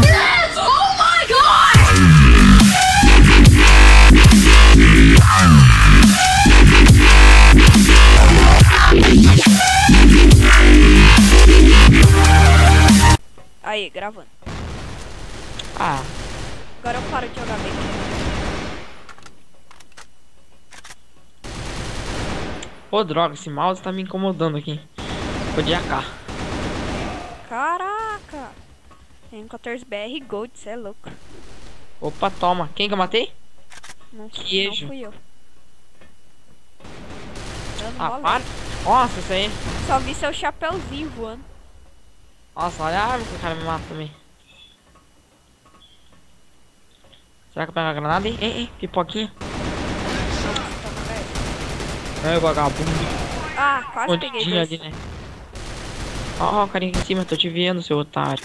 Yes! Oh my god! Aí, gravando. Ah, Agora eu paro de jogar bem. ô droga, esse mouse tá me incomodando aqui. Vou de AK. Caraca! M14BR Gold, cê é louco. Opa, toma. Quem que eu matei? Não, Queijo. não fui eu. Dando Ah, mole. para. Nossa, isso aí. Só vi seu chapeuzinho voando. Nossa, olha a arma que o cara me mata também. Será que eu pego a granada, hein? Hein, pipoquinha. É, vagabundo. Ah, quase peguei Escondidinho dois. ali, né? Ó, o carinha aqui em cima, tô te vendo, seu otário.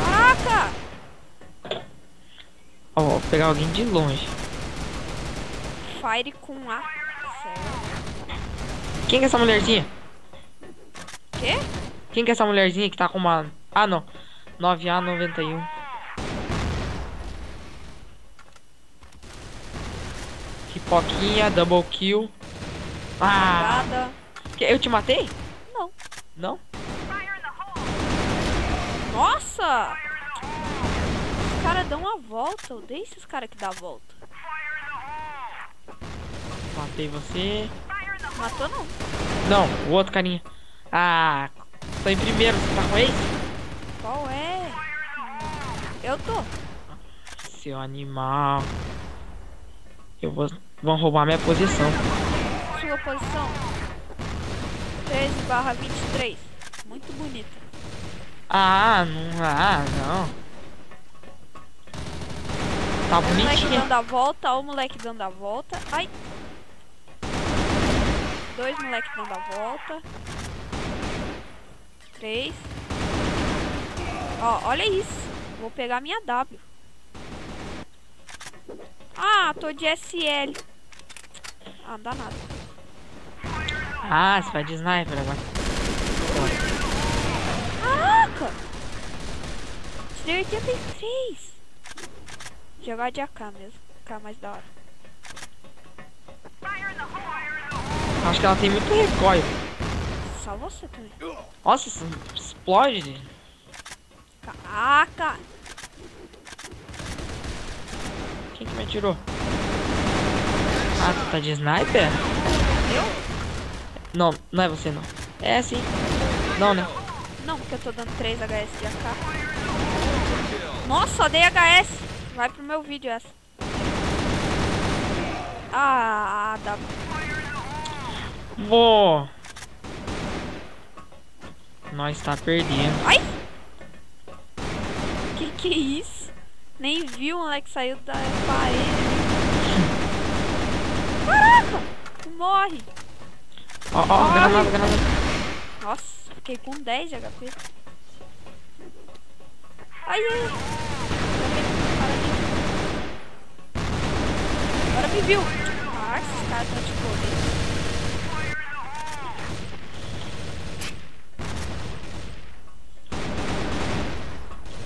Caraca! Ó, vou pegar alguém de longe. Fire com A. Certo. Quem que é essa mulherzinha? Quê? Quem que é essa mulherzinha que tá com uma... Ah, não. 9A91. Pipoquinha, double kill. Ah, Nada. eu te matei? Não. Não? Nossa! Os caras dão uma volta. Eu odeio esses caras que dão a volta. Matei você. Matou não. Não, o outro carinha. Ah, tô em primeiro, você tá com esse? Qual é? Eu tô. Seu animal. Eu vou... Vão roubar minha posição. Sua posição. 13/23. Muito bonita. Ah, não. Tá O moleque bonitinha. dando a volta. Ó o moleque dando a volta. Ai. Dois moleques dando a volta. 3. Ó, olha isso. Vou pegar minha W. Ah, tô de SL. Ah, não dá nada. Ah, você vai de sniper agora. Caraca! Tirei 83. Jogar de AK mesmo. AK mais da hora. Acho que ela tem muito recoil. Só você também. Nossa, isso explode. Caraca! Quem que me atirou? Ah, tu tá de sniper? Eu? Não, não é você não. É sim. Não, né? Não, porque eu tô dando 3 HS de AK. Nossa, dei HS. Vai pro meu vídeo essa. Ah, dá. Vou. Nós tá perdendo. Ai! Que é isso? Nem vi o moleque saiu da parede. Caraca! Morre! Ó, Ai. granada. Nossa, fiquei com 10 de HP. Ai, ai. Agora me viu. Ah, esses caras estão de poder.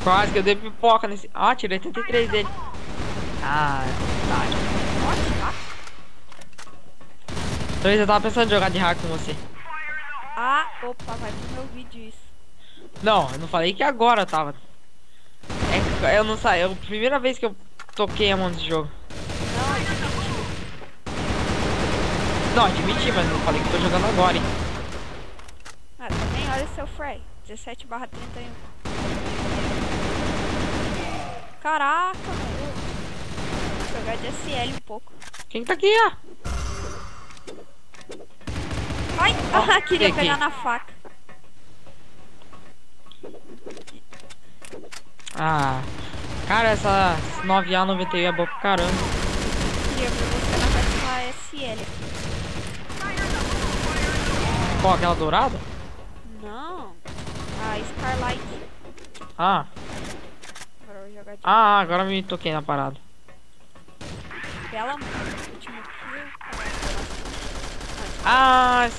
Quase que eu dei pipoca nesse. Ah, tirei 83 dele. Ah, verdade. Nossa, Então eu tava pensando em jogar de hack com você. opa, vai pro meu vídeo isso. Não, eu não falei que agora eu tava. É que eu não saí. É a primeira vez que eu toquei a mão desse jogo. Não, admiti. Não, admiti, mas não falei que eu tô jogando agora, hein. Ah, também olha o seu Frey. 17/31. Caraca, mano. Vou jogar de SL um pouco. Quem tá aqui, ó? Ai, queria peguei. pegar na faca. Ah, cara, essa 9A91 é boa pra caramba. Queria ver você na próxima SL. Qual, aquela dourada? Não. A Starlight. Ah, Agora eu vou jogar de agora me toquei na parada. bela. Último kill. Ah,